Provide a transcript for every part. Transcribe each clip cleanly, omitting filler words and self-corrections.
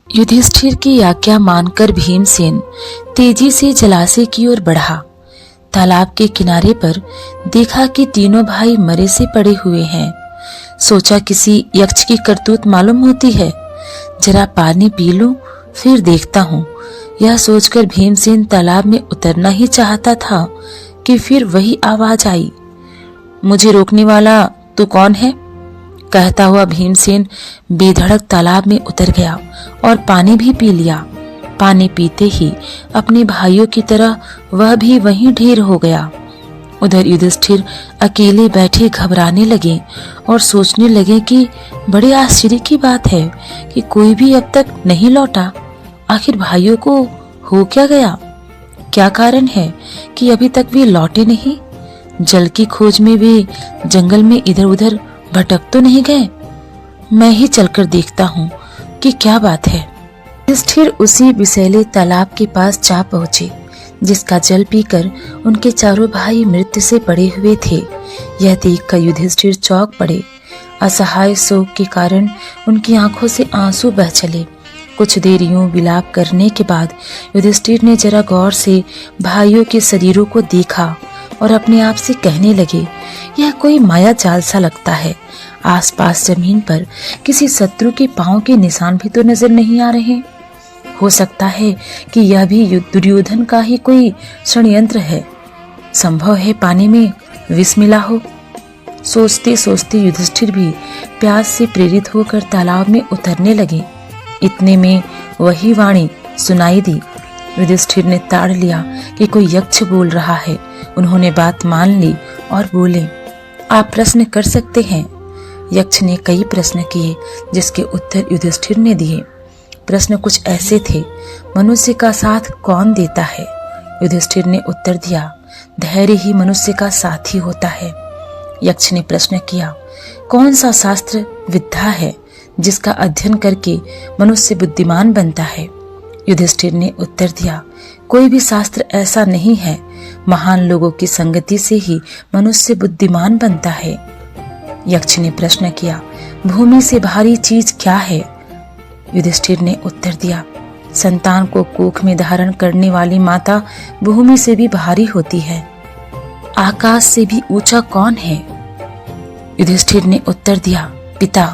युधिष्ठिर की आज्ञा मानकर भीमसेन तेजी से जलाशय की ओर बढ़ा। तालाब के किनारे पर देखा कि तीनों भाई मरे से पड़े हुए हैं। सोचा किसी यक्ष की करतूत मालूम होती है, जरा पानी पी लूं फिर देखता हूँ। यह सोचकर भीमसेन तालाब में उतरना ही चाहता था कि फिर वही आवाज आई, मुझे रोकने वाला तू कौन है? कहता हुआ भीमसेन बेधड़क तालाब में उतर गया और पानी भी पी लिया। पानी पीते ही अपने भाइयों की तरह वह भी वहीं ढेर हो गया। उधर युधिष्ठिर अकेले बैठे घबराने लगे और सोचने लगे कि बड़े आश्चर्य की बात है कि कोई भी अब तक नहीं लौटा। आखिर भाइयों को हो क्या गया? क्या कारण है कि अभी तक वे लौटे नहीं? जल की खोज में वे जंगल में इधर उधर भटक तो नहीं गए? मैं ही चलकर देखता हूँ कि क्या बात है। युधिष्ठिर उसी विषैले तालाब के पास जा पहुँचे जिसका जल पीकर उनके चारों भाई मृत्यु से पड़े हुए थे। यह देखकर युधिष्ठिर चौंक पड़े। असहाय शोक के कारण उनकी आंखों से आंसू बह चले। कुछ देर यूं विलाप करने के बाद युधिष्ठिर ने जरा गौर से भाइयों के शरीरों को देखा और अपने आप से कहने लगे, यह कोई माया जाल सा लगता है। आसपास जमीन पर किसी शत्रु के पांव के निशान भी तो नजर नहीं आ रहे। हो सकता है कि यह भी दुर्योधन का ही कोई षड्यंत्र है। संभव है पानी में विष मिला हो। सोचते सोचते युधिष्ठिर भी प्यास से प्रेरित होकर तालाब में उतरने लगे। इतने में वही वाणी सुनाई दी। युधिष्ठिर ने ताड़ लिया कि कोई यक्ष बोल रहा है। उन्होंने बात मान ली और बोले, आप प्रश्न कर सकते हैं। यक्ष ने कई प्रश्न किए जिसके उत्तर युधिष्ठिर ने दिए। प्रश्न कुछ ऐसे थे, मनुष्य का साथ कौन देता है? युधिष्ठिर ने उत्तर दिया, धैर्य ही मनुष्य का साथी होता है। यक्ष ने प्रश्न किया, कौन सा शास्त्र विद्या है जिसका अध्ययन करके मनुष्य बुद्धिमान बनता है? युधिष्ठिर ने उत्तर दिया, कोई भी शास्त्र ऐसा नहीं है। महान लोगों की संगति से ही मनुष्य बुद्धिमान बनता है। यक्ष ने प्रश्न किया, भूमि से भारी चीज क्या है? युधिष्ठिर ने उत्तर दिया, संतान को कोख में धारण करने वाली माता भूमि से भी भारी होती है। आकाश से भी ऊंचा कौन है? युधिष्ठिर ने उत्तर दिया, पिता।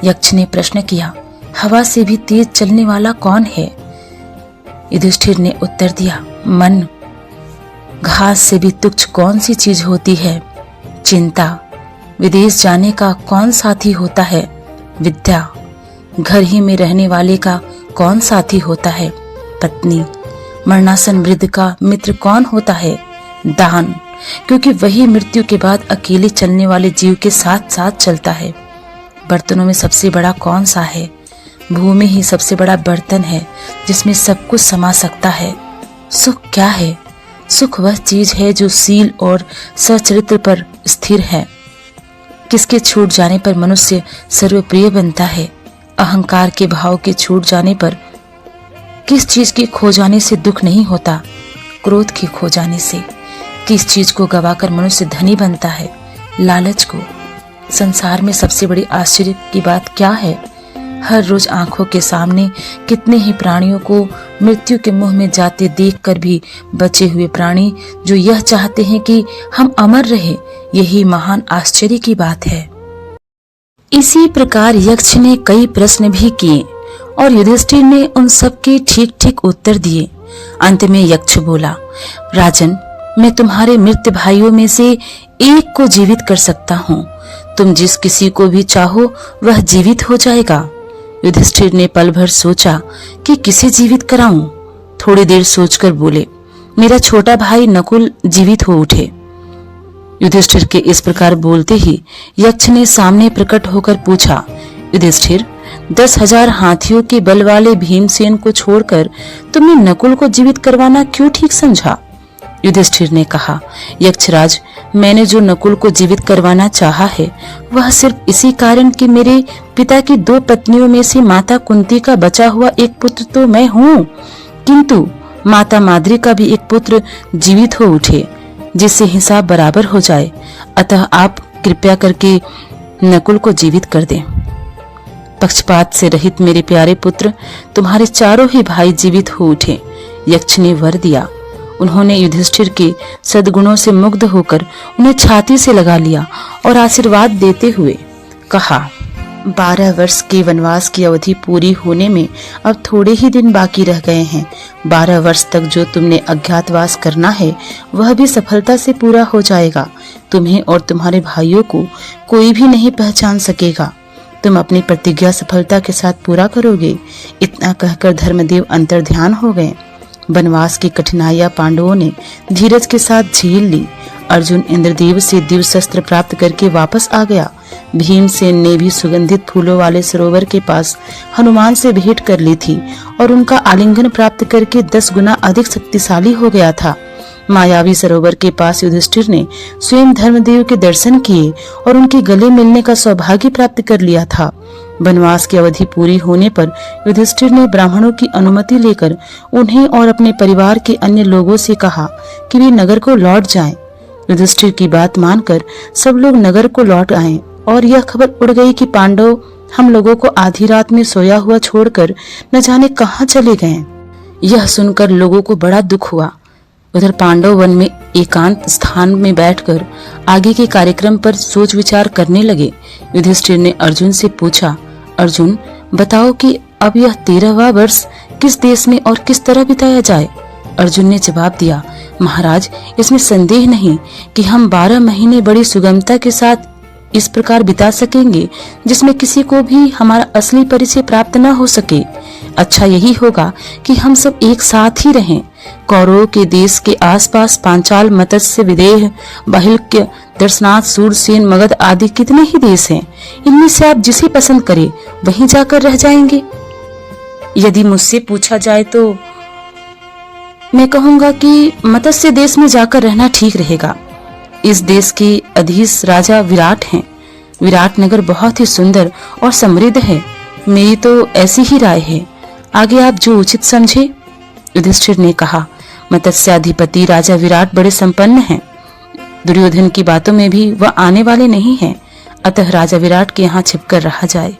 यक्ष ने प्रश्न किया, हवा से भी तेज चलने वाला कौन है? युधिष्ठिर ने उत्तर दिया, मन। घास से भी तुच्छ कौन सी चीज होती है? चिंता। विदेश जाने का कौन साथी होता है? विद्या। घर ही में रहने वाले का कौन साथी होता है? पत्नी। मरणासन वृद्ध का मित्र कौन होता है? दान, क्योंकि वही मृत्यु के बाद अकेले चलने वाले जीव के साथ साथ चलता है। बर्तनों में सबसे बड़ा कौन सा है? भूमि ही सबसे बड़ा बर्तन है जिसमें सब कुछ समा सकता है। सुख क्या है? सुख वह चीज है जो शील और सच्चरित्र पर स्थिर है। किसके छूट जाने पर मनुष्य सर्वप्रिय बनता है? अहंकार के भाव के छूट जाने पर। किस चीज के खो जाने से दुख नहीं होता? क्रोध के खो जाने से। किस चीज को गवाकर मनुष्य धनी बनता है? लालच को। संसार में सबसे बड़ी आश्चर्य की बात क्या है? हर रोज आंखों के सामने कितने ही प्राणियों को मृत्यु के मुंह में जाते देखकर भी बचे हुए प्राणी जो यह चाहते हैं कि हम अमर रहे, यही महान आश्चर्य की बात है। इसी प्रकार यक्ष ने कई प्रश्न भी किए और युधिष्ठिर ने उन सब के ठीक ठीक उत्तर दिए। अंत में यक्ष बोला, राजन, मैं तुम्हारे मृत भाइयों में से एक को जीवित कर सकता हूँ। तुम जिस किसी को भी चाहो वह जीवित हो जाएगा। युधिष्ठिर ने पल भर सोचा कि किसे जीवित कराऊं। थोड़ी देर सोचकर बोले, मेरा छोटा भाई नकुल जीवित हो उठे। युधिष्ठिर के इस प्रकार बोलते ही यक्ष ने सामने प्रकट होकर पूछा, युधिष्ठिर, 10,000 हाथियों के बल वाले भीमसेन को छोड़कर तुमने नकुल को जीवित करवाना क्यों ठीक समझा? युधिष्ठिर ने कहा, यक्षराज, मैंने जो नकुल को जीवित करवाना चाहा है वह सिर्फ इसी कारण कि मेरे पिता की 2 पत्नियों में से माता कुंती का बचा हुआ एक पुत्र तो मैं हूँ, किंतु माता माद्री का भी एक पुत्र जीवित हो उठे जिससे हिसाब बराबर हो जाए। अतः आप कृपया करके नकुल को जीवित कर दें। पक्षपात से रहित मेरे प्यारे पुत्र, तुम्हारे चारों ही भाई जीवित हो उठे। यक्ष ने वर दिया। उन्होंने युधिष्ठिर के सद्गुणों से मुग्ध होकर उन्हें छाती से लगा लिया और आशीर्वाद देते हुए कहा, 12 वर्ष के वनवास की अवधि पूरी होने में अब थोड़े ही दिन बाकी रह गए हैं। 12 वर्ष तक जो तुमने अज्ञातवास करना है वह भी सफलता से पूरा हो जाएगा। तुम्हें और तुम्हारे भाइयों को कोई भी नहीं पहचान सकेगा। तुम अपनी प्रतिज्ञा सफलता के साथ पूरा करोगे। इतना कहकर धर्मदेव अंतर्ध्यान हो गए। वनवास की कठिनाइयां पांडवों ने धीरज के साथ झेल ली। अर्जुन इंद्रदेव से दिव्य शस्त्र प्राप्त करके वापस आ गया। भीमसेन ने भी सुगंधित फूलों वाले सरोवर के पास हनुमान से भेंट कर ली थी और उनका आलिंगन प्राप्त करके 10 गुना अधिक शक्तिशाली हो गया था। मायावी सरोवर के पास युधिष्ठिर ने स्वयं धर्मदेव के दर्शन किए और उनके गले मिलने का सौभाग्य प्राप्त कर लिया था। वनवास की अवधि पूरी होने पर युधिष्ठिर ने ब्राह्मणों की अनुमति लेकर उन्हें और अपने परिवार के अन्य लोगों से कहा कि वे नगर को लौट जाएं। युधिष्ठिर की बात मानकर सब लोग नगर को लौट आए और यह खबर उड़ गई कि पांडव हम लोगों को आधी रात में सोया हुआ छोड़कर न जाने कहां चले गए। यह सुनकर लोगों को बड़ा दुख हुआ। उधर पांडव वन में एकांत स्थान में बैठकर आगे के कार्यक्रम पर सोच विचार करने लगे। युधिष्ठिर ने अर्जुन से पूछा, अर्जुन बताओ कि अब यह 13वां वर्ष किस देश में और किस तरह बिताया जाए। अर्जुन ने जवाब दिया, महाराज इसमें संदेह नहीं कि हम 12 महीने बड़ी सुगमता के साथ इस प्रकार बिता सकेंगे जिसमें किसी को भी हमारा असली परिचय प्राप्त न हो सके। अच्छा यही होगा कि हम सब एक साथ ही रहें। कौरवों के देश के आसपास पांचाल, मत्स्य, विदेह, बाहिल्य, दर्शनाथ, सूरसेन, मगध आदि कितने ही देश हैं। इनमें से आप जिसे पसंद करें वहीं जाकर रह जाएंगे। यदि मुझसे पूछा जाए तो मैं कहूंगा कि मत्स्य देश में जाकर रहना ठीक रहेगा। इस देश के अधीश राजा विराट हैं। विराट नगर बहुत ही सुंदर और समृद्ध है। मेरी तो ऐसी ही राय है। आगे आप जो उचित समझे। युधिष्ठिर ने कहा, मत्स्याधिपति राजा विराट बड़े संपन्न हैं। दुर्योधन की बातों में भी वह आने वाले नहीं हैं। अतः राजा विराट के यहाँ छिपकर रहा जाए।